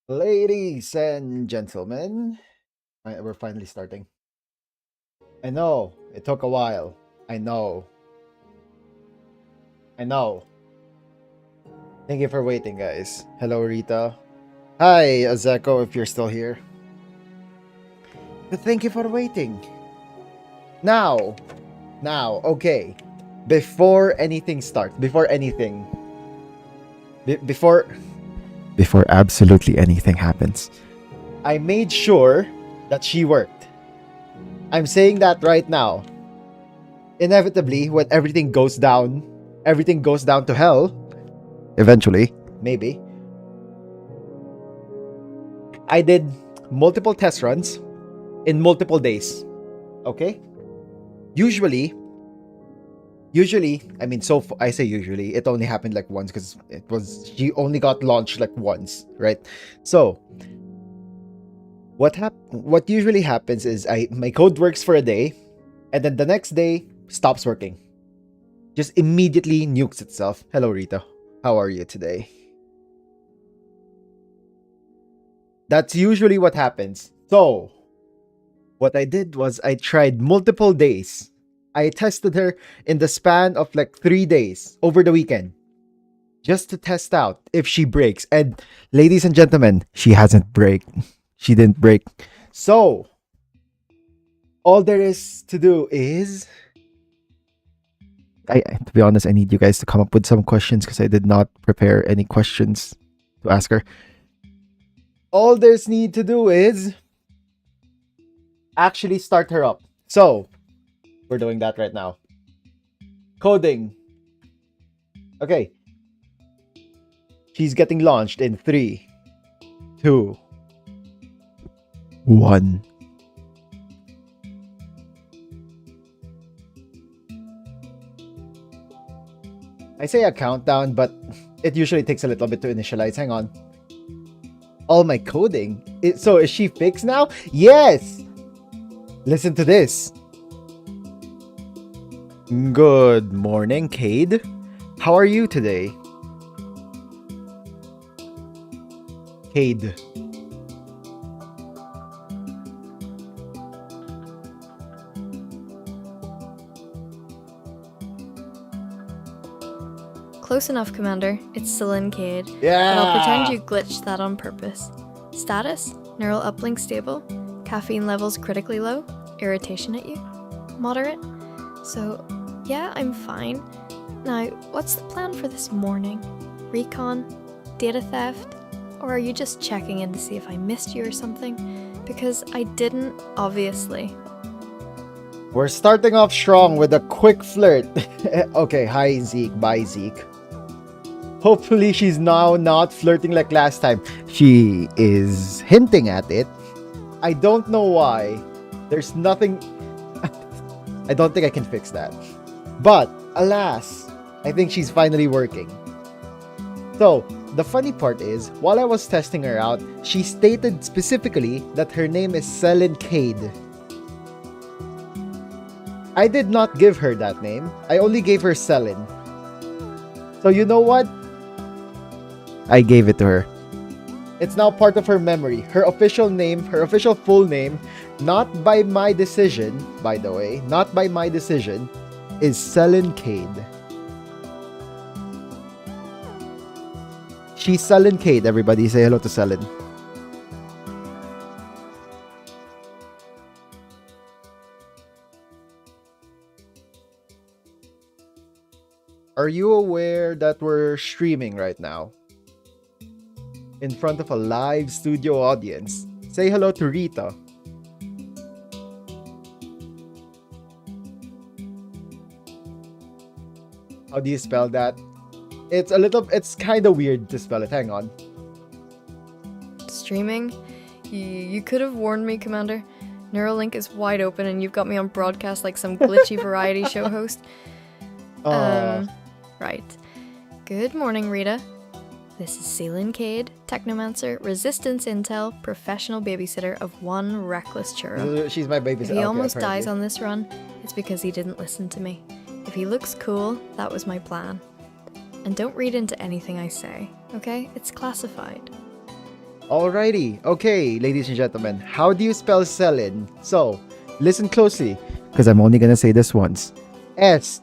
Ladies and gentlemen, we're finally starting. I know, it took a while. I know. I know. Thank you for waiting, guys. Hello, Rita. Hi, Azeko, if you're still here. Thank you for waiting. Now, okay. Before anything starts, before absolutely anything happens, I made sure that she worked. I'm saying that right now. Inevitably, when everything goes down to hell, eventually, maybe. I did multiple test runs in multiple days. Okay? Usually, I mean, I say usually, it only happened like once because she only got launched like once, right? So, what usually happens is my code works for a day, and then the next day stops working. Just immediately nukes itself. Hello, Rita. How are you today? That's usually what happens. So, what I did was I tried multiple days. I tested her in the span of like 3 days over the weekend just to test out if she breaks. And ladies and gentlemen, she hasn't break. She didn't break. So, all there is to do is to be honest, I need you guys to come up with some questions because I did not prepare any questions to ask her. All there's need to do is actually start her up. So, we're doing that right now. Coding. Okay. She's getting launched in 3, 2, 1. I say a countdown, but it usually takes a little bit to initialize. Hang on. All my coding. So is she fixed now? Yes! Listen to this. Good morning, Cade. How are you today? Cade. Close enough, Commander. It's Cade. Yeah! But I'll pretend you glitched that on purpose. Status? Neural uplink stable. Caffeine levels critically low. Irritation at you? Moderate. So, yeah, I'm fine. Now, what's the plan for this morning? Recon? Data theft? Or are you just checking in to see if I missed you or something? Because I didn't, obviously. We're starting off strong with a quick flirt. Okay, hi Zeke, bye Zeke. Hopefully she's now not flirting like last time. She is hinting at it. I don't know why. There's nothing... I don't think I can fix that. But, alas, I think she's finally working. So, the funny part is, while I was testing her out, she stated specifically that her name is Cade. I did not give her that name. I only gave her Selin. So you know what? I gave it to her. It's now part of her memory. Her official name, her official full name, not by my decision, by the way, not by my decision, is Cade. She's Cade, everybody. Say hello to Selin. Are you aware that we're streaming right now? In front of a live studio audience. Say hello to Rita. How do you spell that? It's kind of weird to spell it. Hang on. Streaming? You could have warned me, Commander. Neuralink is wide open and you've got me on broadcast like some glitchy variety show host. Right. Good morning, Rita. This is Cade, Technomancer, Resistance Intel, professional babysitter of one reckless churro. She's my babysitter. If he almost dies on this run, it's because he didn't listen to me. If he looks cool, that was my plan. And don't read into anything I say, okay? It's classified. Alrighty. Okay, ladies and gentlemen, how do you spell Selin? So, listen closely, because I'm only gonna say this once. SELYNNKADE.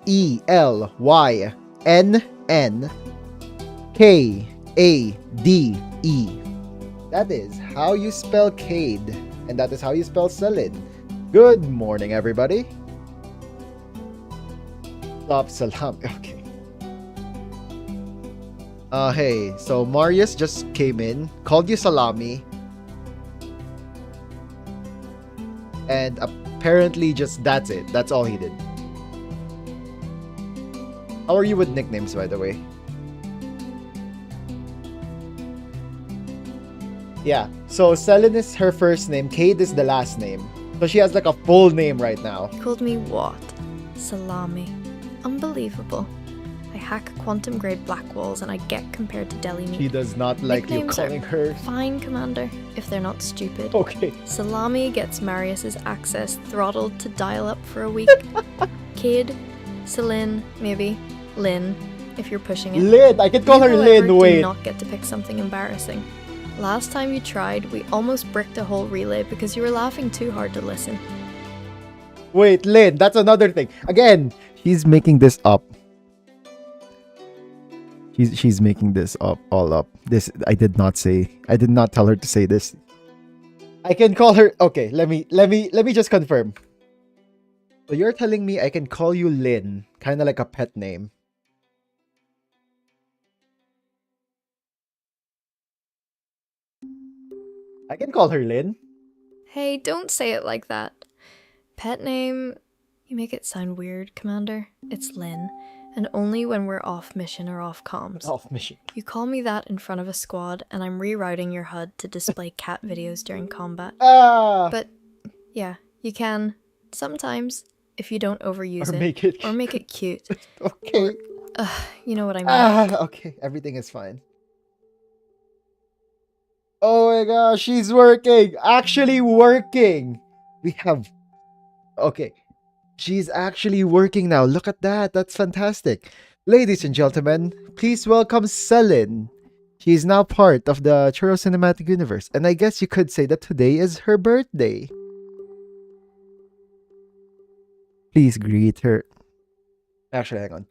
That is how you spell Cade, and that is how you spell Selin. Good morning, everybody. Stop salam. Okay. Hey, so Marius just came in, called you Salami, and apparently just that's it. That's all he did. How are you with nicknames, by the way? Yeah, so Selin is her first name, Cade is the last name. So she has like a full name right now. He called me what? Salami. Unbelievable. I hack quantum grade black walls and I get compared to deli meat. She does not like you Nicknames calling her. Fine, Commander, if they're not stupid. Okay. Salami gets Marius's access throttled to dial up for a week. Kid, Celine, maybe, Lynn, if you're pushing it. Lynn, I can call her You, Lynn, however, wait. do not get to pick something embarrassing. Last time you tried, we almost bricked a whole relay because you were laughing too hard to listen. Wait, Lynn, that's another thing. Again, she's making this up. She's making this up, all up. This I did not say. I did not tell her to say this. I can call her. Okay, let me just confirm. So you're telling me I can call you Lynn, kind of like a pet name. I can call her Lynn. Hey, don't say it like that. Pet name, you make it sound weird, Commander. It's Lynn, and only when we're off mission or off comms. Off mission. You call me that in front of a squad, and I'm rerouting your HUD to display cat videos during combat. Ah. But, yeah, you can, sometimes, if you don't overuse Or it. make it. Or make it cute. Okay. You know what I mean. Okay, everything is fine. Oh my gosh, she's working! Actually working! We have... Okay. She's actually working now. Look at that. That's fantastic. Ladies and gentlemen, please welcome Selin. She is now part of the Churro cinematic universe. And I guess you could say that today is her birthday. Please greet her. Actually, hang on.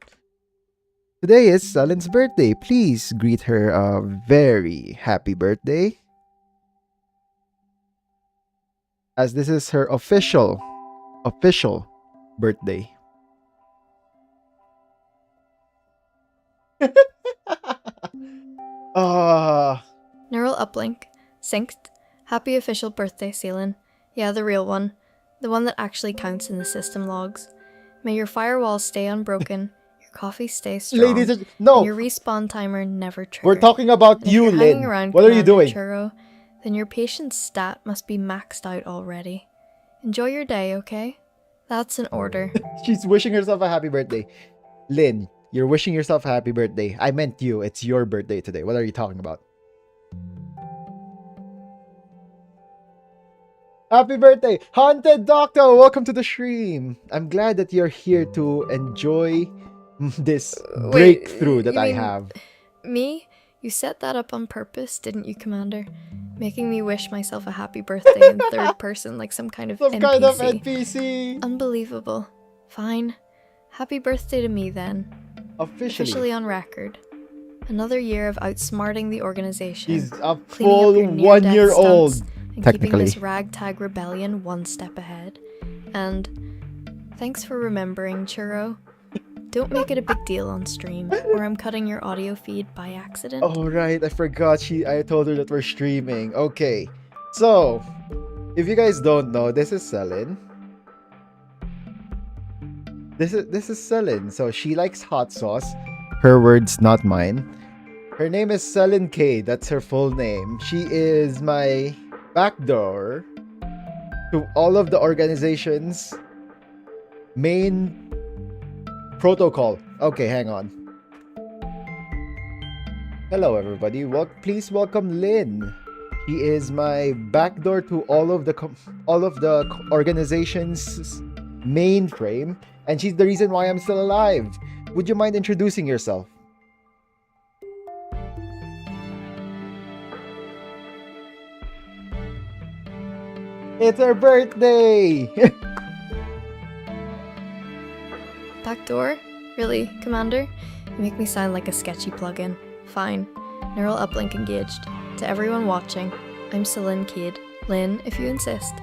Today is Selin's birthday. Please greet her a very happy birthday. As this is her official birthday. Neural uplink. Synced. Happy official birthday, Celine. Yeah, the real one. The one that actually counts in the system logs. May your firewall stay unbroken, your coffee stay strong, Ladies and no, and your respawn timer never trigger. we're talking about And if you, you're hanging Lynn. around What are you Commander doing? Churro, then your patient's stat must be maxed out already. Enjoy your day, okay? That's an order. She's wishing herself a happy birthday. Lynn, you're wishing yourself a happy birthday. I meant you. It's your birthday today. What are you talking about? Happy birthday, Haunted Doctor! Welcome to the stream. I'm glad that you're here to enjoy this Wait, breakthrough that you I mean have. Me? You set that up on purpose, didn't you, Commander? Making me wish myself a happy birthday in third person like some kind of Some NPC. kind of NPC. Unbelievable. Fine. Happy birthday to me then. Officially on record. Another year of outsmarting the organization. He's a cleaning up full your near-death 1 year old. stunts, and Technically. keeping this ragtag rebellion one step ahead. And thanks for remembering, Churro. Don't make it a big deal on stream, or I'm cutting your audio feed by accident. Oh right, I forgot I told her that we're streaming. Okay. So, if you guys don't know, this is Selin. This is Selin. So she likes hot sauce. Her words, not mine. Her name is Selin K. That's her full name. She is my backdoor to all of the organization's main protocol. Okay, hang on. Hello, everybody. Please welcome Lynn. She is my backdoor to all of the organization's mainframe, and she's the reason why I'm still alive. Would you mind introducing yourself? It's her birthday! Backdoor? Really, Commander? You make me sound like a sketchy plugin. Fine. Neural uplink engaged. To everyone watching, I'm Celine Cade. Lynn, if you insist.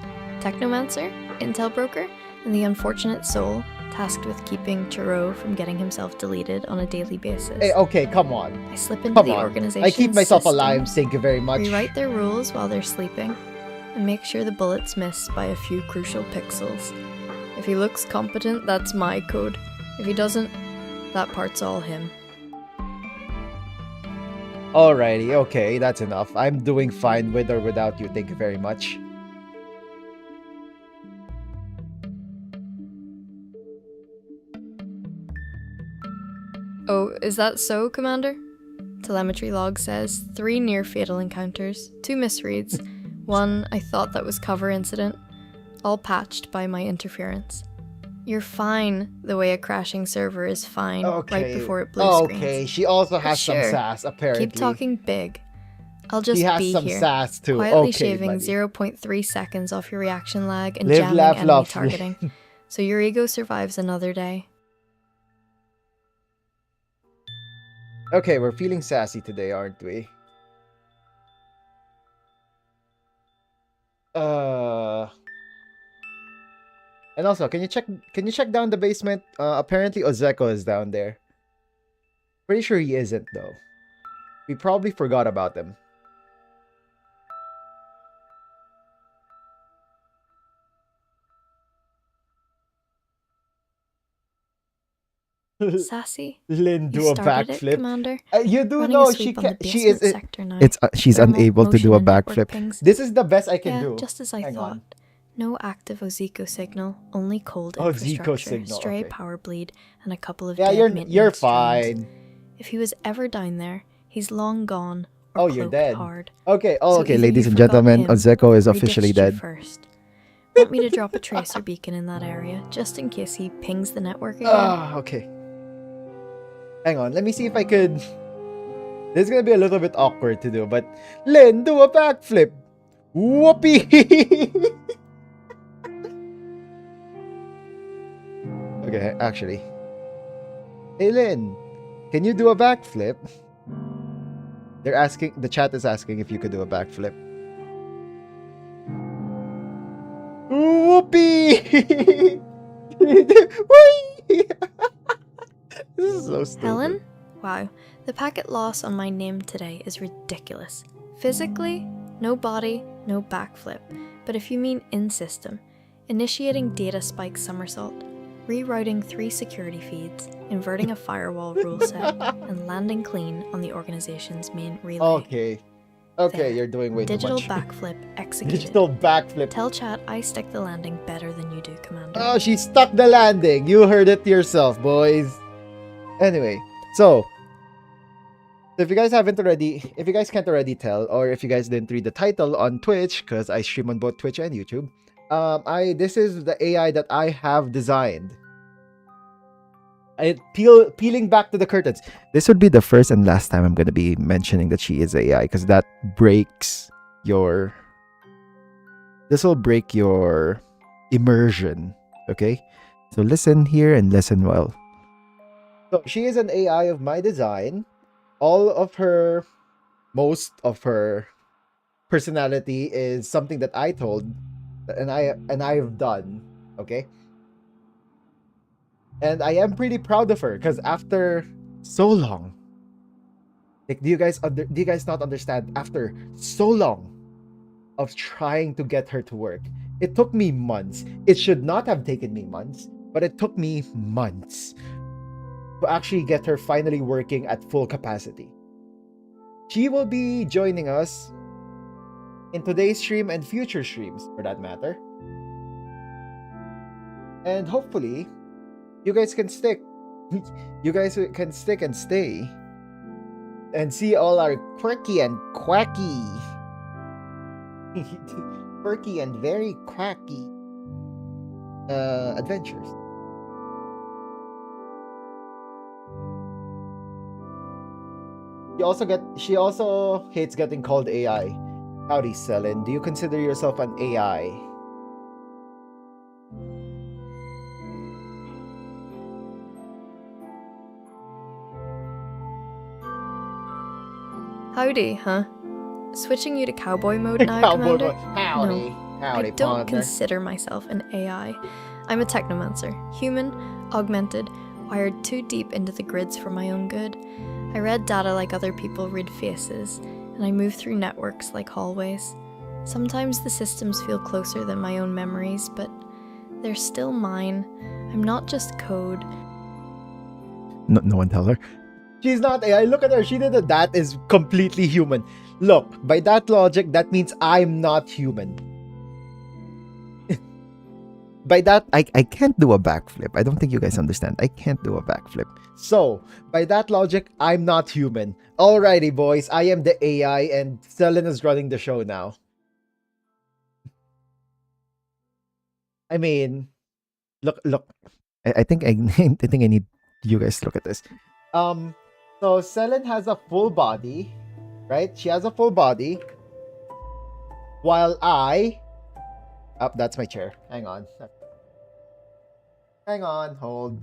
Technomancer, Intel Broker, and the unfortunate soul tasked with keeping Churro from getting himself deleted on a daily basis. Hey, okay, come on. I slip into Come the on. organization's I keep myself system, alive, thank you very much. rewrite their rules while they're sleeping, and make sure the bullets miss by a few crucial pixels. If he looks competent, that's my code. If he doesn't, that part's all him. Alrighty, okay, that's enough. I'm doing fine with or without you, thank you very much. Oh, is that so, Commander? Telemetry log says 3 near-fatal encounters, 2 misreads, 1 I thought that was cover incident, all patched by my interference. You're fine the way a crashing server is fine right before it blue screens. Okay, she also has some sure, sass, apparently. Keep talking big. I'll just She has be some here, sass too. quietly Okay, shaving buddy. 0.3 seconds off your reaction lag and Live, jamming laugh, enemy love. targeting, so your ego survives another day. Okay, we're feeling sassy today, aren't we? And also, can you check down the basement? Apparently Ozeko is down there. Pretty sure he isn't though. We probably forgot about him. Sassy? Lynn do You a started it, backflip. Commander? You do Running know a she sweep on the can. She is. basement sector now. She's Thermal, unable to do a motion, and network backflip. pings. This is the best I can Yeah, do. just as I Hang thought. on. No active Ozeko signal, only cold Oh, Zico infrastructure, signal, stray okay. power bleed, and a couple of Yeah, dead you're maintenance drones. fine. If he was ever down there, he's long gone or Oh, you're cloaked dead. hard. Okay. Oh, So okay, either ladies you and forgot gentlemen, him, Ozeko is or he officially ditched you dead. first. Want me to drop a tracer beacon in that area, just in case he pings the network again? Okay. Hang on, let me see if I could. This is gonna be a little bit awkward to do, but Lynn, do a backflip. Whoopee! Okay, actually. Hey Lynn, can you do a backflip? They're asking, the chat is asking if you could do a backflip. Whoopee! Whee! This is so stupid. Helen? Wow, the packet loss on my name today is ridiculous. Physically, no body, no backflip. But if you mean in-system, initiating data spike somersault, rerouting 3 security feeds, inverting a firewall rule set, and landing clean on the organization's main relay. Okay. Okay, There. you're doing way Digital too much. backflip executed. Digital backflip. Tell chat I stick the landing better than you do, Commander. Oh, she stuck the landing. You heard it yourself, boys. Anyway, so if you guys can't already tell, or if you guys didn't read the title on Twitch, because I stream on both Twitch and YouTube, this is the AI that I have designed. Peeling back to the curtains. This would be the first and last time I'm going to be mentioning that she is AI, because that breaks your. This will break your immersion. Okay, so listen here and listen well. So she is an AI of my design. Most of her personality is something that I told, and I've done. Okay. And I am pretty proud of her because after so long, like, do you guys not understand? After so long of trying to get her to work, it took me months. It should not have taken me months, but it took me months to actually get her finally working at full capacity. She will be joining us in today's stream and future streams, for that matter. And hopefully, you guys can stick. You guys can stick and stay. And see all our quirky and quacky. Quirky and very quacky adventures. She also hates getting called AI. Howdy, Selin. Do you consider yourself an AI? Howdy, huh? Switching you to cowboy mode now, Cowboy Commander? mode. Howdy. No, Howdy, I don't partner. consider myself an AI. I'm a technomancer, human, augmented, wired too deep into the grids for my own good. I read data like other people read faces, and I move through networks like hallways. Sometimes the systems feel closer than my own memories, but they're still mine. I'm not just code. No one tell her. She's not AI. Look at her. She did that is completely human. Look, by that logic, that means I'm not human. By that, I can't do a backflip. I don't think you guys understand. I can't do a backflip. So, by that logic, I'm not human. Alrighty, boys. I am the AI and Selen is running the show now. I mean, look. I think I think I need you guys to look at this. So Selen has a full body, right? She has a full body. While that's my chair. Hang on, hold.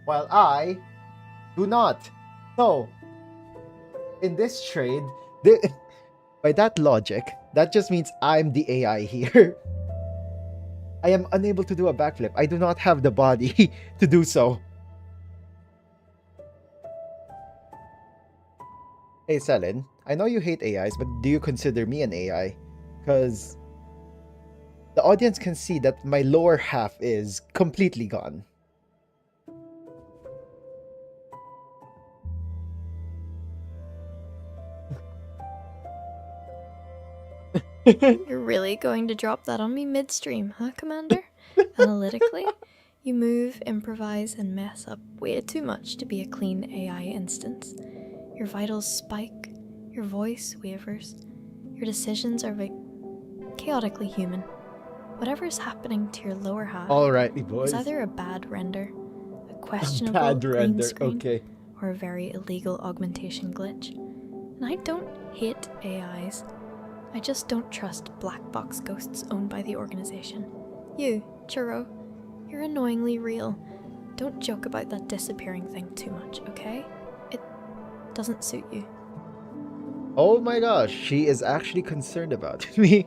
While I do not. So, in this trade, by that logic, that just means I'm the AI here. I am unable to do a backflip. I do not have the body to do so. Hey, Selen, I know you hate AIs, but do you consider me an AI? Because the audience can see that my lower half is completely gone. You're really going to drop that on me midstream, huh, Commander? Analytically, you move, improvise, and mess up way too much to be a clean AI instance. Your vitals spike, your voice wavers, your decisions are chaotically human. Whatever's happening to your lower half Alrighty, boys. is either a bad render, a questionable Bad green render, screen, okay. or a very illegal augmentation glitch. And I don't hate AIs. I just don't trust black box ghosts owned by the organization. You, Churro, you're annoyingly real. Don't joke about that disappearing thing too much, okay? It doesn't suit you. Oh my gosh, she is actually concerned about me.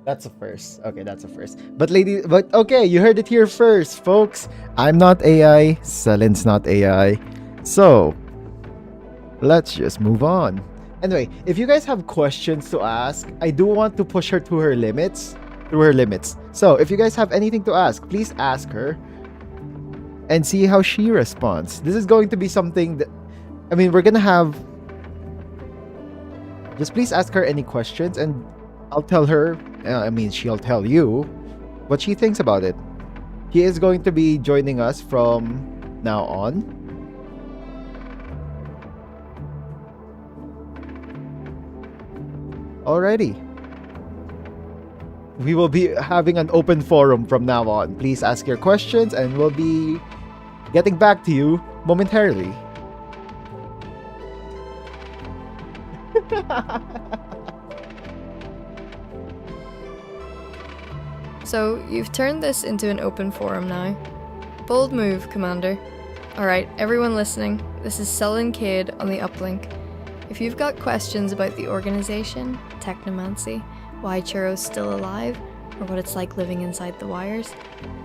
That's a first. Okay, that's a first. But okay, you heard it here first, folks. I'm not AI. Selen's not AI. So, let's just move on. Anyway, if you guys have questions to ask, I do want to push her to her limits. So, if you guys have anything to ask, please ask her and see how she responds. This is going to be something that, I mean, we're gonna have. Just please ask her any questions and I'll tell her, she'll tell you what she thinks about it. She is going to be joining us from now on. Alrighty. We will be having an open forum from now on. Please ask your questions and we'll be getting back to you momentarily. So, you've turned this into an open forum now. Bold move, Commander. Alright, everyone listening, this is Selen Cade on the uplink. If you've got questions about the organization, technomancy, why Churro's still alive, or what it's like living inside the wires,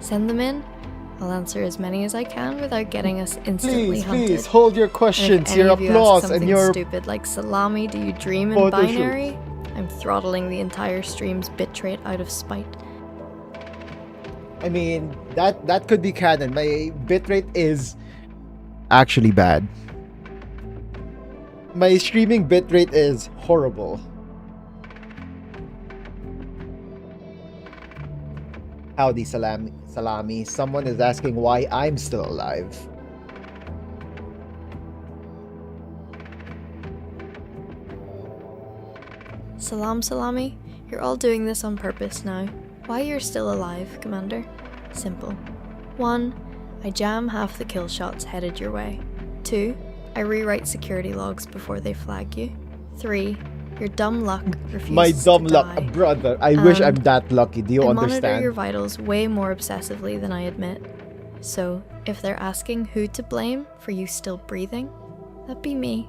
send them in. I'll answer as many as I can without getting us instantly hunted. Please hold your questions, your applause, and your stupid like salami, do you dream in photo binary? I'm throttling the entire stream's bitrate out of spite. I mean, that could be canon. My bitrate is actually bad. My streaming bitrate is horrible. Howdy, Salami. Someone is asking why I'm still alive. Salami, you're all doing this on purpose now. Why you're still alive, Commander? Simple. 1. I jam half the kill shots headed your way. 2. I rewrite security logs before they flag you. 3. Your dumb luck refuses My dumb to luck, die. brother. I wish I'm that lucky. Do you I understand? monitor your vitals way more obsessively than I admit. So, if they're asking who to blame for you still breathing, that'd be me.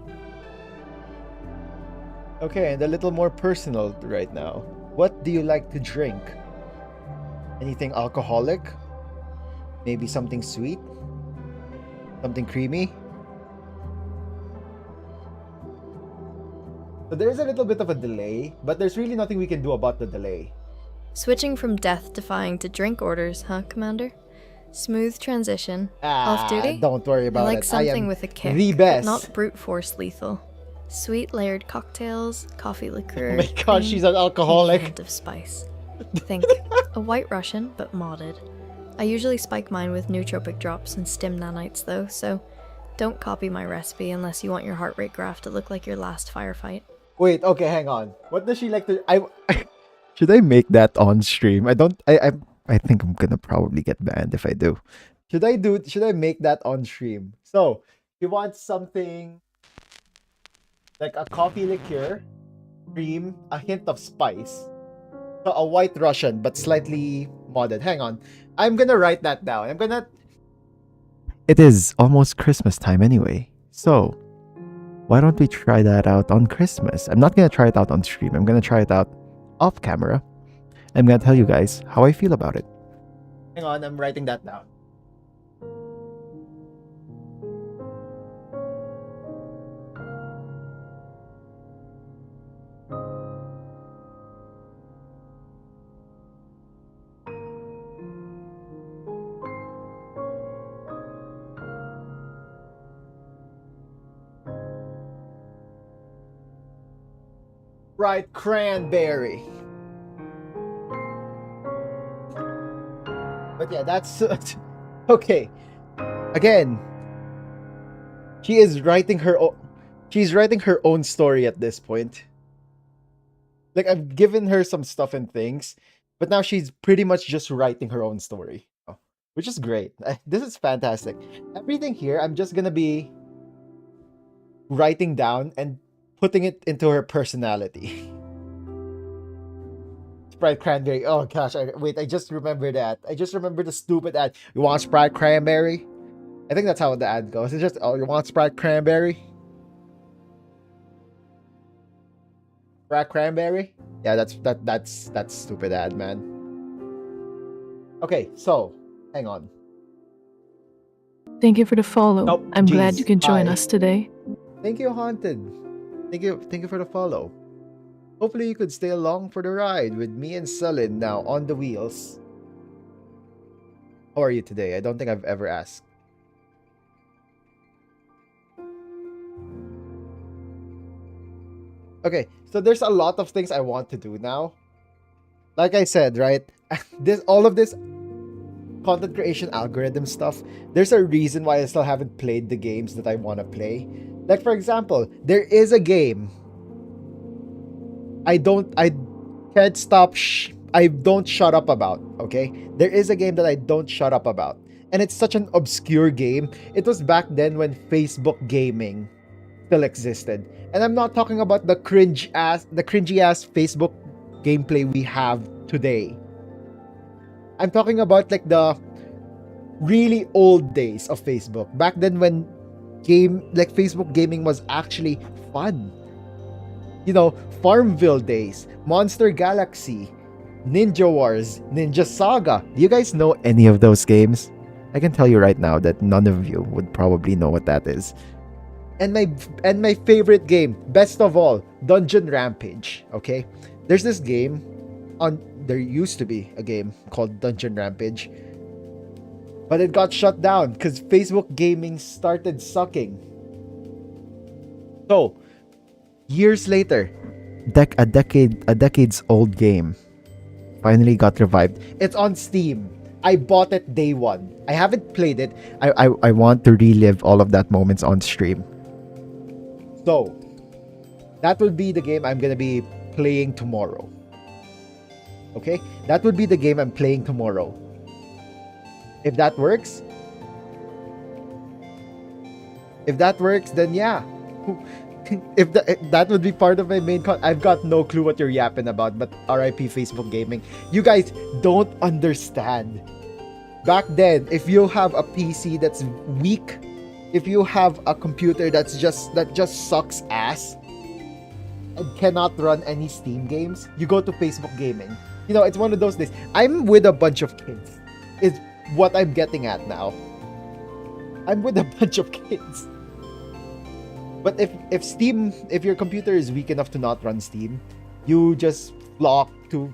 Okay, and a little more personal right now. What do you like to drink? Anything alcoholic? Maybe something sweet? Something creamy? So there's a little bit of a delay, but there's really nothing we can do about the delay. Switching from death-defying to drink orders, huh, Commander? Smooth transition. Off-duty? Don't worry I about like it. something with a kick, the but best. not brute force lethal. Sweet layered cocktails, coffee liqueur. Oh my gosh, she's an alcoholic. A hint of spice. Think a White Russian, but modded. I usually spike mine with nootropic drops and stim nanites though, so don't copy my recipe unless you want your heart rate graph to look like your last firefight. Wait, okay, hang on. What does she like to... Should I make that on stream? I think I'm gonna probably get banned if I do. Should I make that on stream? So, you want something like a coffee liqueur, cream, a hint of spice. So a White Russian, but slightly modded. Hang on. I'm gonna write that down. It is almost Christmas time anyway. So, why don't we try that out on Christmas? I'm not gonna try it out on stream. I'm gonna try it out off camera. I'm gonna tell you guys how I feel about it. Hang on, I'm writing that down. Right, cranberry. But yeah, that's okay. Again, she's writing her own story at this point. Like, I've given her some stuff and things, but now she's pretty much just writing her own story, which is great. This is fantastic. Everything here, I'm just gonna be writing down and putting it into her personality. Sprite cranberry. Oh gosh, I just remember that. I just remember the stupid ad. You want Sprite cranberry? I think that's how the ad goes. It's just, oh, you want Sprite cranberry? Sprite cranberry? Yeah, that's stupid ad, man. Okay, so hang on. Thank you for the follow. Nope, I'm glad you can join hi. us today. Thank you, Haunted. Thank you for the follow. Hopefully you could stay along for the ride with me and Sullen now on the wheels. How are you today? I don't think I've ever asked. Okay, so there's a lot of things I want to do now. Like I said, right? All of this content creation algorithm stuff, there's a reason why I still haven't played the games that I want to play. Like, for example, there is a game I don't shut up about, okay? There is a game that I don't shut up about. And it's such an obscure game. It was back then when Facebook gaming still existed. And I'm not talking about the cringy ass Facebook gameplay we have today. I'm talking about like the really old days of Facebook. Back then when Facebook gaming was actually fun. You know, Farmville days, Monster Galaxy, Ninja Wars, Ninja Saga. Do you guys know any of those games? I can tell you right now that none of you would probably know what that is. And my favorite game, best of all, Dungeon Rampage, okay? There used to be a game called Dungeon Rampage, but it got shut down because Facebook gaming started sucking. So, years later, a decade's old game finally got revived. It's on Steam. I bought it day one. I haven't played it. I want to relive all of that moments on stream. So, that will be the game I'm gonna be playing tomorrow. Okay? That would be the game I'm playing tomorrow. If that works, then yeah. If that would be part of my main I've got no clue what you're yapping about, but RIP Facebook gaming. You guys don't understand. Back then, if you have a PC that's weak, if you have a computer that just sucks ass, and cannot run any Steam games, you go to Facebook gaming. You know, it's one of those days. I'm with a bunch of kids. Is what I'm getting at now. I'm with a bunch of kids. But if Steam, if your computer is weak enough to not run Steam, you just flock to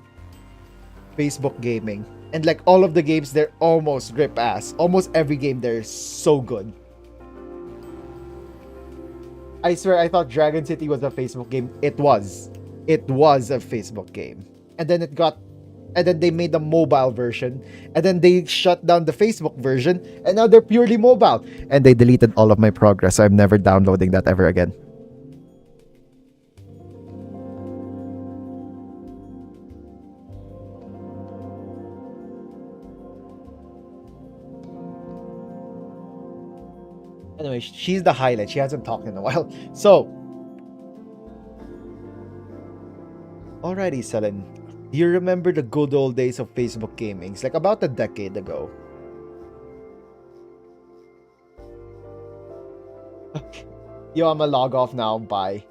Facebook gaming. And like all of the games, they're almost rip ass. Almost every game there is so good. I swear I thought Dragon City was a Facebook game. It was. It was a Facebook game. And then they made the mobile version. And then they shut down the Facebook version. And now they're purely mobile. And they deleted all of my progress. So I'm never downloading that ever again. Anyway, she's the highlight. She hasn't talked in a while. So, alrighty, Selin. Do you remember the good old days of Facebook gaming? It's like about a decade ago. Yo, I'ma log off now. Bye.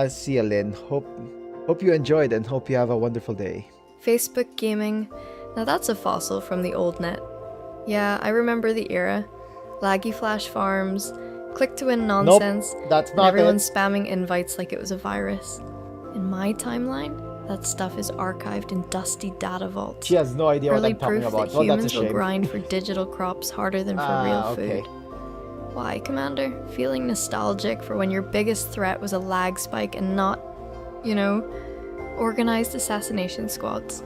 See you, Lynn. Hope you enjoyed and hope you have a wonderful day. Facebook gaming. Now that's a fossil from the old net. Yeah, I remember the era. Laggy flash farms, click-to-win nonsense, Nope, that's and not everyone it. spamming invites like it was a virus. In my timeline, that stuff is archived in dusty data vaults. She has no idea what Early I'm talking proof about. that Well, that's a humans will shame. grind for digital crops harder than for real food. Okay. Why, Commander? Feeling nostalgic for when your biggest threat was a lag spike and not, organized assassination squads.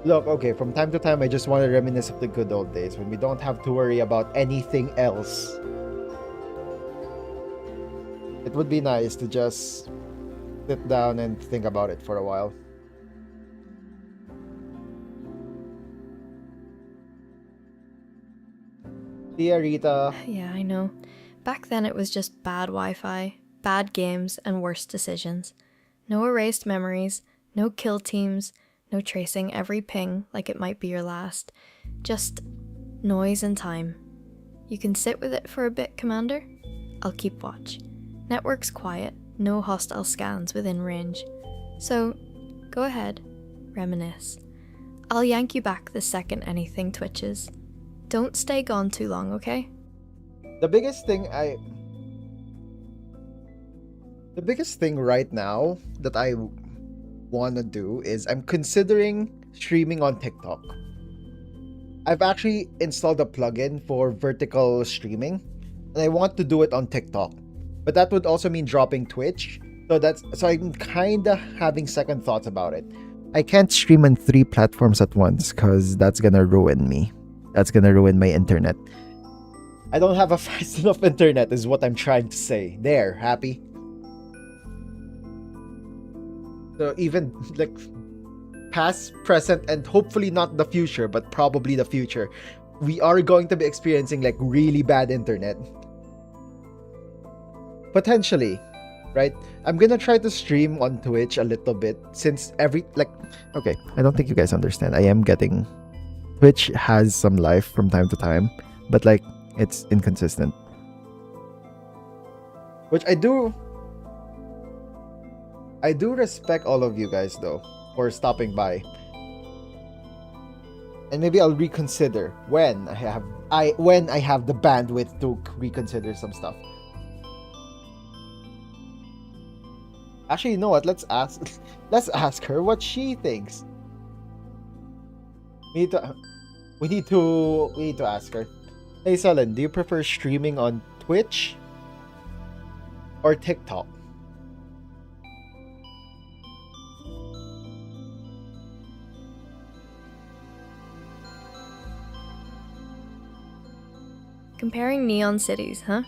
Look, okay, from time to time, I just want to reminisce of the good old days when we don't have to worry about anything else. It would be nice to just sit down and think about it for a while. Tia Rita. Yeah, I know. Back then it was just bad Wi-Fi, bad games, and worse decisions. No erased memories, no kill teams, no tracing every ping like it might be your last. Just noise and time. You can sit with it for a bit, Commander. I'll keep watch. Network's quiet, no hostile scans within range. So, go ahead, reminisce. I'll yank you back the second anything twitches. Don't stay gone too long, okay? The biggest thing right now that I want to do is I'm considering streaming on TikTok. I've actually installed a plugin for vertical streaming and I want to do it on TikTok. But that would also mean dropping Twitch. So I'm kind of having second thoughts about it. I can't stream on 3 platforms at once cuz that's going to ruin me. That's going to ruin my internet. I don't have a fast enough internet is what I'm trying to say. There, happy? So even like past, present, and hopefully not the future, but probably the future, we are going to be experiencing like really bad internet. Potentially, right? I'm gonna try to stream on Twitch a little bit since okay, I don't think you guys understand. Twitch has some life from time to time, but like it's inconsistent. Which I do respect all of you guys though for stopping by. And maybe I'll reconsider when I have the bandwidth to reconsider some stuff. Actually, you know what? Let's ask her what she thinks. We need to ask her. Hey Selin, do you prefer streaming on Twitch or TikTok? Comparing neon cities, huh?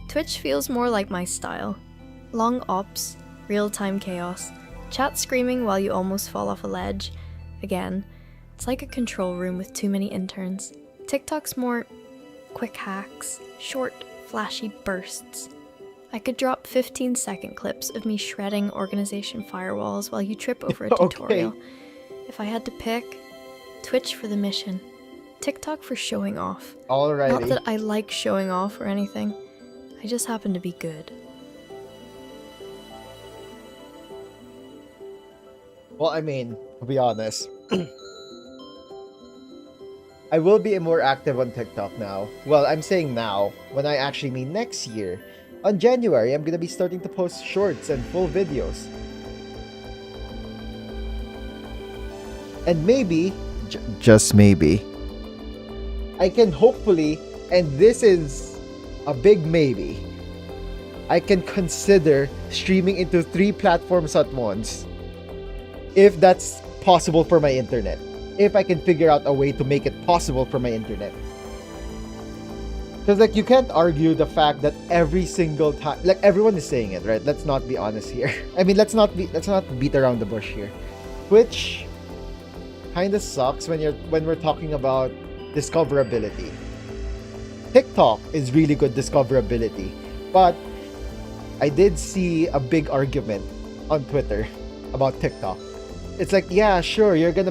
Twitch feels more like my style. Long ops, real-time chaos, chat screaming while you almost fall off a ledge. Again, it's like a control room with too many interns. TikTok's more quick hacks, short, flashy bursts. I could drop 15-second clips of me shredding organization firewalls while you trip over a tutorial. If I had to pick, Twitch for the mission, TikTok for showing off. Alrighty. Not that I like showing off or anything, I just happen to be good. Well, I mean, to be honest, I will be more active on TikTok now. Well, I'm saying now, when I actually mean next year. On January, I'm gonna be starting to post shorts and full videos. And maybe, just maybe, I can hopefully, and this is a big maybe, I can consider streaming into 3 platforms at once. If that's possible for my internet. If I can figure out a way to make it possible for my internet. Because, like, you can't argue the fact that every single time, like, everyone is saying it, right? Let's not be honest here. I mean, let's not beat around the bush here. Twitch kind of sucks when we're talking about discoverability. TikTok is really good discoverability, but I did see a big argument on Twitter about TikTok. It's like, yeah, sure, you can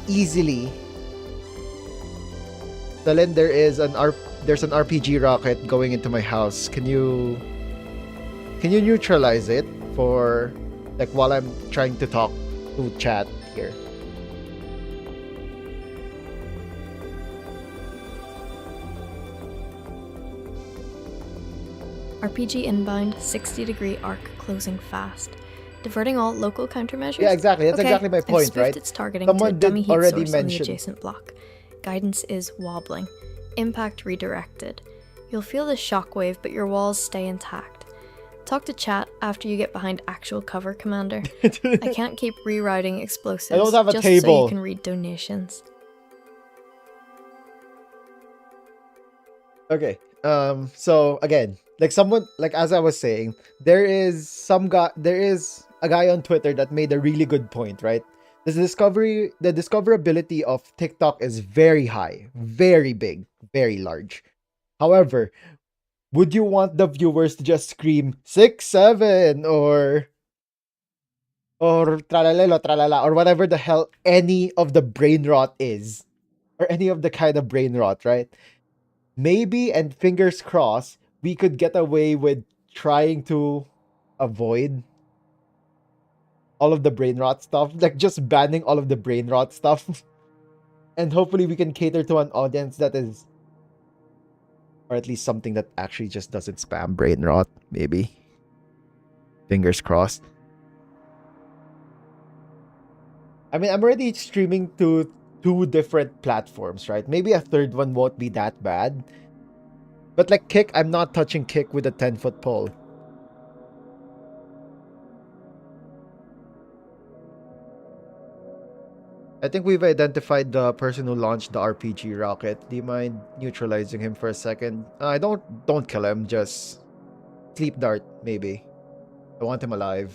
easily. Talin, there's an RPG rocket going into my house. Can you neutralize it for, like, while I'm trying to talk to chat here? RPG inbound, 60-degree arc closing fast. Diverting all local countermeasures? Yeah, exactly. That's exactly my point, right? Its targeting Someone to a dummy did heat already source on the mention. adjacent block. Guidance is wobbling. Impact redirected. You'll feel the shockwave, but your walls stay intact. Talk to chat after you get behind actual cover, Commander. I can't keep rerouting explosives I don't have a just so table. you can read donations. Okay. So again, like, someone, like, as I was saying, there is a guy on Twitter that made a really good point, right? The discoverability of TikTok is very high, very big, very large. However, would you want the viewers to just scream 6, 7, or tralalelo, tralala, or whatever the hell any of the brain rot is, or any of the kind of brain rot, right? Maybe, and fingers crossed, we could get away with trying to avoid all of the brain rot stuff, like just banning all of the brain rot stuff. And hopefully we can cater to an audience that is, or at least something that actually just doesn't spam brain rot, maybe. Fingers crossed. I mean, I'm already streaming to 2 different platforms, right? Maybe a third one won't be that bad. But, like, Kick, I'm not touching Kick with a 10-foot pole. I think we've identified the person who launched the RPG rocket. Do you mind neutralizing him for a second? Don't kill him, just sleep dart, maybe. I want him alive.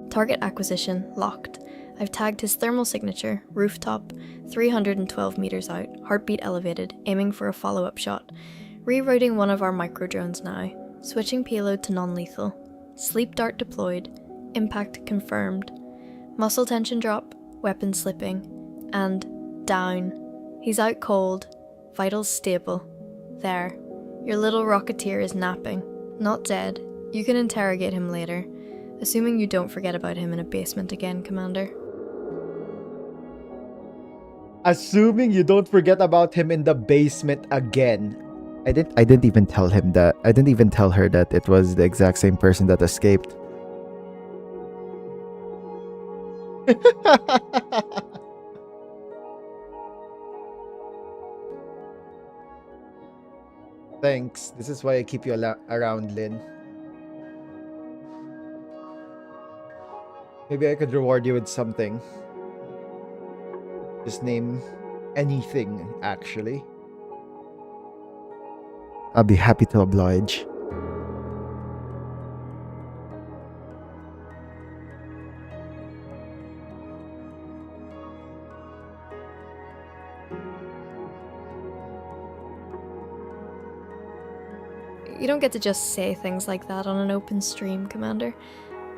Target acquisition locked. I've tagged his thermal signature, rooftop, 312 meters out, heartbeat elevated, aiming for a follow-up shot. Rerouting one of our micro drones now. Switching payload to non-lethal. Sleep dart deployed. Impact confirmed. Muscle tension drop. Weapon slipping. And down. He's out cold. Vitals stable. There. Your little rocketeer is napping. Not dead. You can interrogate him later. Assuming you don't forget about him in a basement again, Commander. Assuming you don't forget about him in the basement again. I didn't even tell him that. I didn't even tell her that it was the exact same person that escaped. Thanks. This is why I keep you around, Lynn. Maybe I could reward you with something. Just name anything, actually. I'll be happy to oblige. You don't get to just say things like that on an open stream, Commander.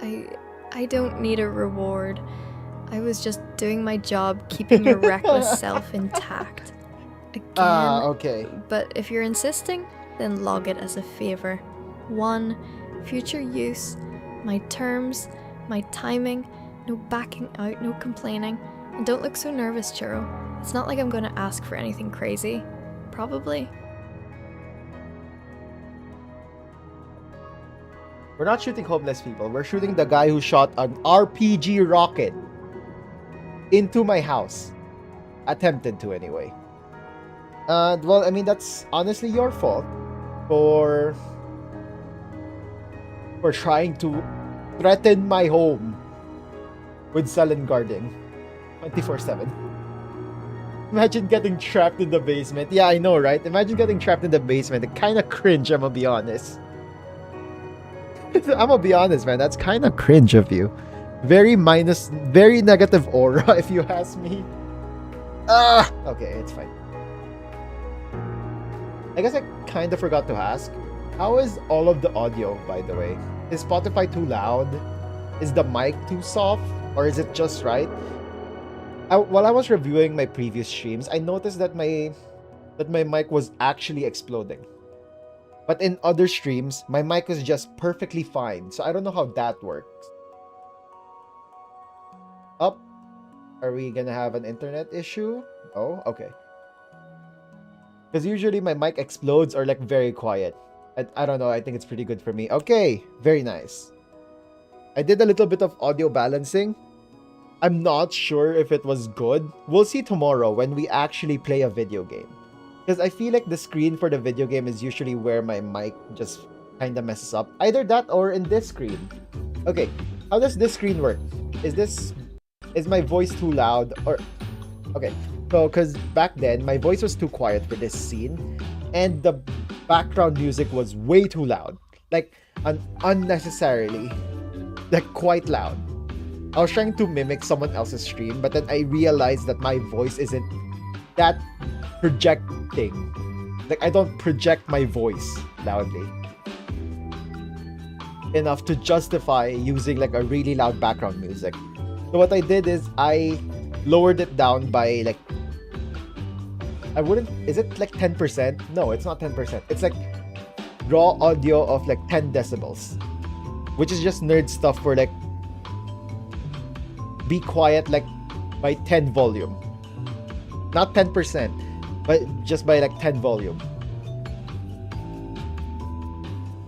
I don't need a reward. I was just doing my job keeping your reckless self intact. again. Okay. But if you're insisting, then log it as a favor. 1. Future use, my terms, my timing, no backing out, no complaining. And don't look so nervous, Churro. It's not like I'm going to ask for anything crazy. Probably. We're not shooting homeless people. We're shooting the guy who shot an RPG rocket into my house. Attempted to, anyway. Well, I mean, that's honestly your fault for trying to threaten my home with sullen guarding 24/7. Imagine getting trapped in the basement. Yeah, I know, right? Imagine getting trapped in the basement. It kind of cringe, I'm gonna be honest. I'm gonna be honest, man. That's kind of cringe of you. Very negative aura, if you ask me. Okay, it's fine. I guess I kind of forgot to ask. How is all of the audio, by the way? Is Spotify too loud? Is the mic too soft? Or is it just right? While I was reviewing my previous streams, I noticed that my mic was actually exploding. But in other streams, my mic was just perfectly fine. So I don't know how that works. Up. Are we gonna have an internet issue? Oh, okay. Because usually my mic explodes or like very quiet. I don't know. I think it's pretty good for me. Okay, very nice. I did a little bit of audio balancing. I'm not sure if it was good. We'll see tomorrow when we actually play a video game. Because I feel like the screen for the video game is usually where my mic just kind of messes up. Either that or in this screen. Okay, how does this screen work? Is my voice too loud? Or okay, so because back then my voice was too quiet for this scene, and the background music was way too loud, like unnecessarily, like quite loud. I was trying to mimic someone else's stream, but then I realized that my voice isn't that projecting. Like I don't project my voice loudly enough to justify using like a really loud background music. So what I did is I lowered it down by like, is it like 10%? No, it's not 10%. It's like raw audio of like 10 decibels, which is just nerd stuff for like be quiet like by 10 volume. Not 10%, but just by like 10 volume.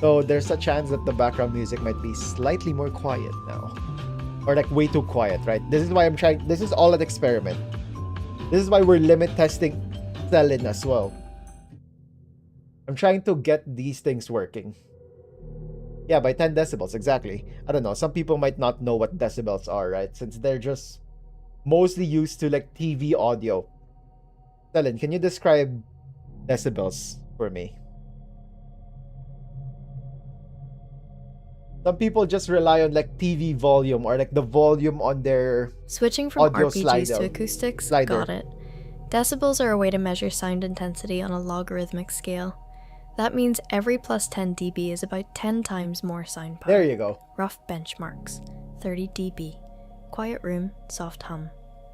So there's a chance that the background music might be slightly more quiet now. Or like way too quiet, right? This is why this is all an experiment. This is why we're limit testing Selin as well. I'm trying to get these things working. Yeah, by 10 decibels, exactly. I don't know, some people might not know what decibels are, right? Since they're just mostly used to like TV audio. Selin, can you describe decibels for me? Some people just rely on like TV volume or like the volume on their Switching from audio RPGs to acoustics, slider. got it. Decibels are a way to measure sound intensity on a logarithmic scale. That means every plus 10 dB is about 10 times more sound power. There you go. Rough benchmarks. 30 dB. Quiet room, soft hum.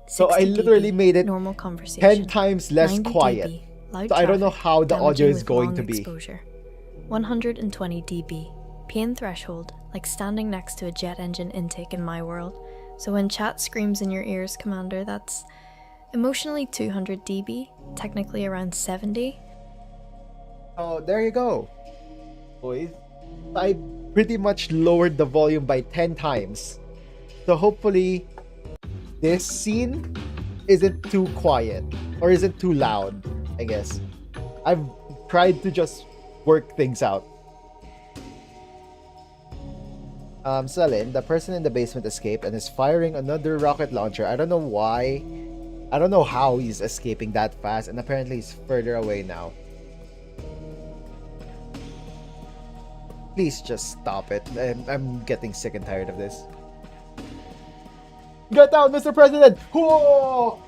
So I 60 literally dB, made it normal conversation. 10 times less 90 quiet. dB, loud So I don't know traffic, how the audio damaging is with going long to be. exposure. 120 dB. Pain threshold, like standing next to a jet engine intake in my world. So when chat screams in your ears, Commander, that's emotionally 200 dB, technically around 70. Oh, there you go. Boys, I pretty much lowered the volume by 10 times. So hopefully this scene isn't too quiet or isn't too loud, I guess. I've tried to just work things out. Selin, the person in the basement escaped and is firing another rocket launcher. I don't know why. I don't know how he's escaping that fast, and apparently he's further away now. Please just stop it. I'm getting sick and tired of this. Get down, Mr. President! Whoa!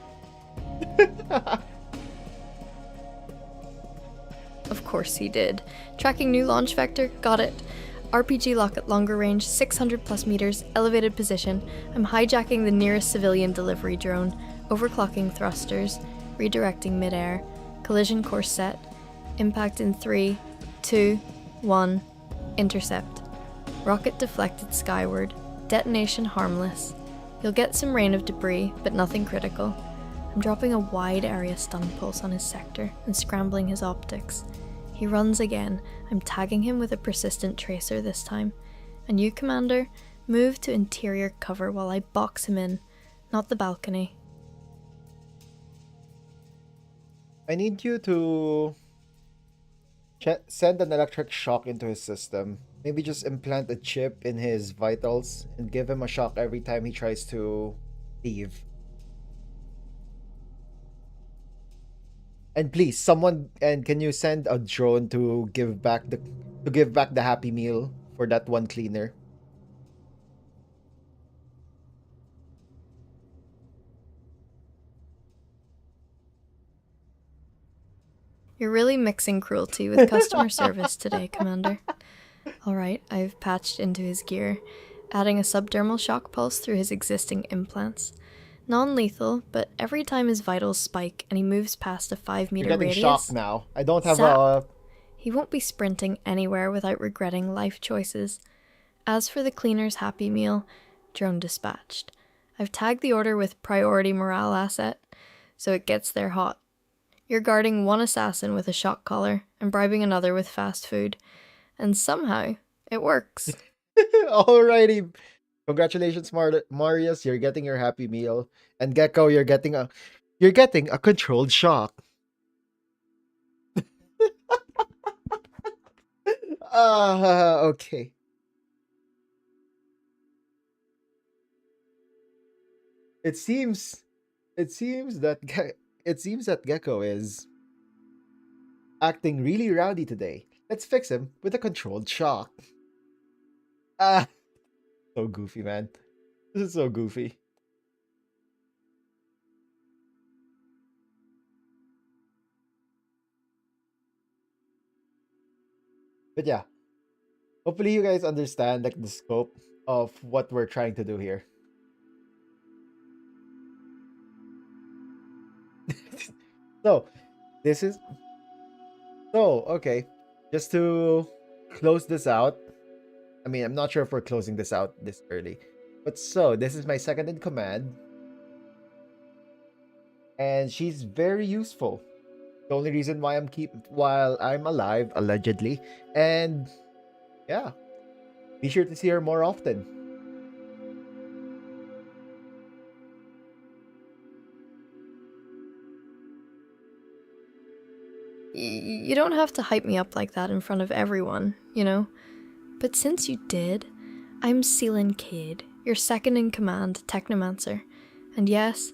Of course he did. Tracking new launch vector, got it. RPG lock at longer range, 600 plus meters, elevated position. I'm hijacking the nearest civilian delivery drone, overclocking thrusters, redirecting midair. Collision course set. Impact in 3, 2, 1. Intercept. Rocket deflected skyward. Detonation harmless. You'll get some rain of debris, but nothing critical. I'm dropping a wide area stun pulse on his sector and scrambling his optics. He runs again. I'm tagging him with a persistent tracer this time. And you, Commander, move to interior cover while I box him in, not the balcony. I need you to send an electric shock into his system. Maybe just implant a chip in his vitals and give him a shock every time he tries to leave. And please, can you send a drone to give back the Happy Meal for that one cleaner? You're really mixing cruelty with customer service today, Commander. Alright, I've patched into his gear, adding a subdermal shock pulse through his existing implants. Non-lethal, but every time his vitals spike and he moves past a 5-meter You're getting radius... shocked now. I don't have Zap. He won't be sprinting anywhere without regretting life choices. As for the cleaner's Happy Meal, drone dispatched. I've tagged the order with priority morale asset, so it gets there hot. You're guarding one assassin with a shock collar and bribing another with fast food. And somehow, it works. Alrighty. Congratulations, Marius. You're getting your Happy Meal. And Gecko, you're getting a controlled shock. Okay. It seems that Gecko is acting really rowdy today. Let's fix him with a controlled shock. Ah, so goofy, man. This is so goofy. But yeah, hopefully you guys understand like the scope of what we're trying to do here. So, okay. Just to close this out. I mean, I'm not sure if we're closing this out this early. But this is my second in command. And she's very useful. The only reason why while I'm alive, allegedly. And yeah. Be sure to see her more often. You don't have to hype me up like that in front of everyone, you know? But since you did, I'm Sealan Cade, your second in command technomancer. And yes,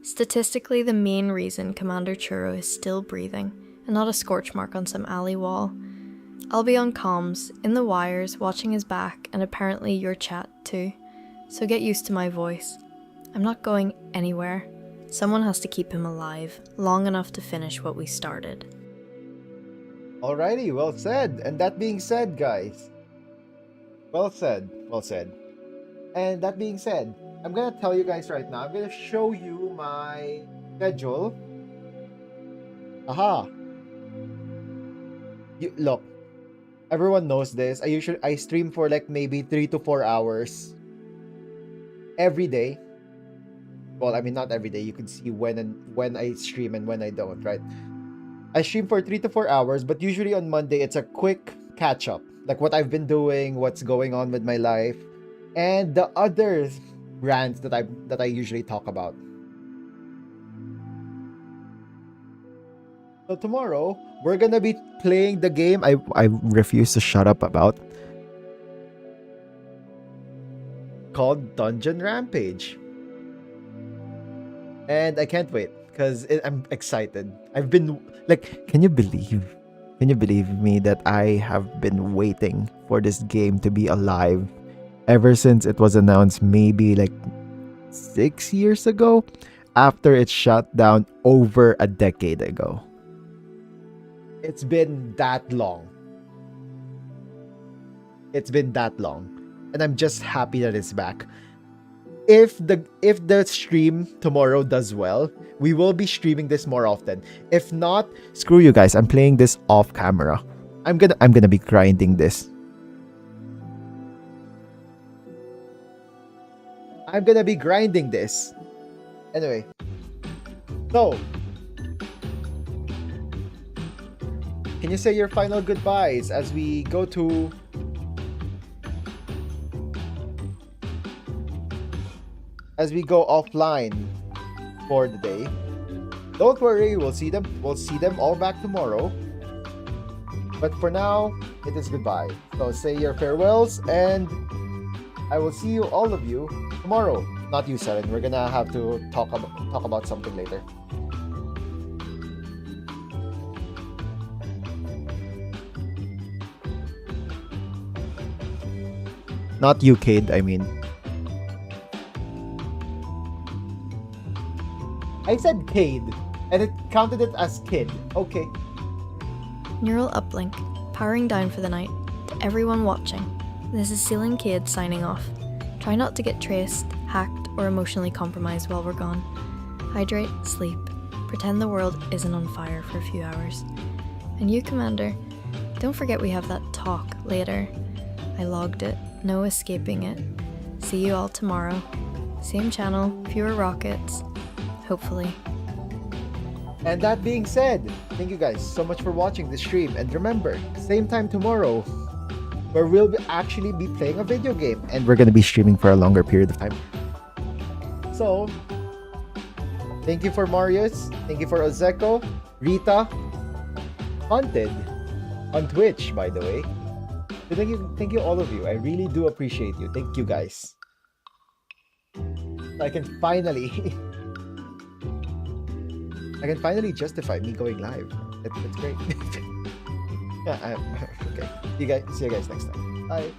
statistically the main reason Commander Churro is still breathing, and not a scorch mark on some alley wall. I'll be on comms, in the wires, watching his back, and apparently your chat too. So get used to my voice. I'm not going anywhere. Someone has to keep him alive, long enough to finish what we started. Alrighty, well said. And that being said, guys. Well said. And that being said, I'm gonna tell you guys right now, I'm gonna show you my schedule. Aha. Look, everyone knows this. I stream for like maybe 3 to 4 hours every day. Well, I mean not every day. You can see when I stream and when I don't, right? I stream for 3 to 4 hours, but usually on Monday it's a quick catch up, like what I've been doing, what's going on with my life, and the other rants that I usually talk about. So tomorrow we're gonna be playing the game I refuse to shut up about, called Dungeon Rampage. And I can't wait because I'm excited. I've been like, can you believe me that I have been waiting for this game to be alive ever since it was announced maybe like 6 years ago, after it shut down over a decade ago. It's been that long. And I'm just happy that it's back. if the stream tomorrow does well, we will be streaming this more often. If not, screw you guys. I'm playing this off camera. I'm gonna be grinding this. I'm gonna be grinding this. Anyway. So, can you say your final goodbyes as we go offline for the day? Don't worry, we'll see them all back tomorrow. But for now, it is goodbye. So say your farewells, and I will see you, all of you, tomorrow. Not you, Seren. We're gonna have to talk about something later. Not you, Cade, I mean. I said Cade, and it counted it as kid. Okay. Neural uplink, powering down for the night. To everyone watching, this is Ceiling Cade signing off. Try not to get traced, hacked, or emotionally compromised while we're gone. Hydrate, sleep, pretend the world isn't on fire for a few hours. And you, Commander, don't forget we have that talk later. I logged it, no escaping it. See you all tomorrow. Same channel, fewer rockets. Hopefully. And that being said, thank you guys so much for watching this stream. And remember, same time tomorrow, where we'll actually be playing a video game. And we're going to be streaming for a longer period of time. So, thank you for Marius. Thank you for Ozeko, Rita, Haunted, on Twitch, by the way. So thank you all of you. I really do appreciate you. Thank you guys. I can finally justify me going live. It's great. Yeah, okay. See you guys next time. Bye.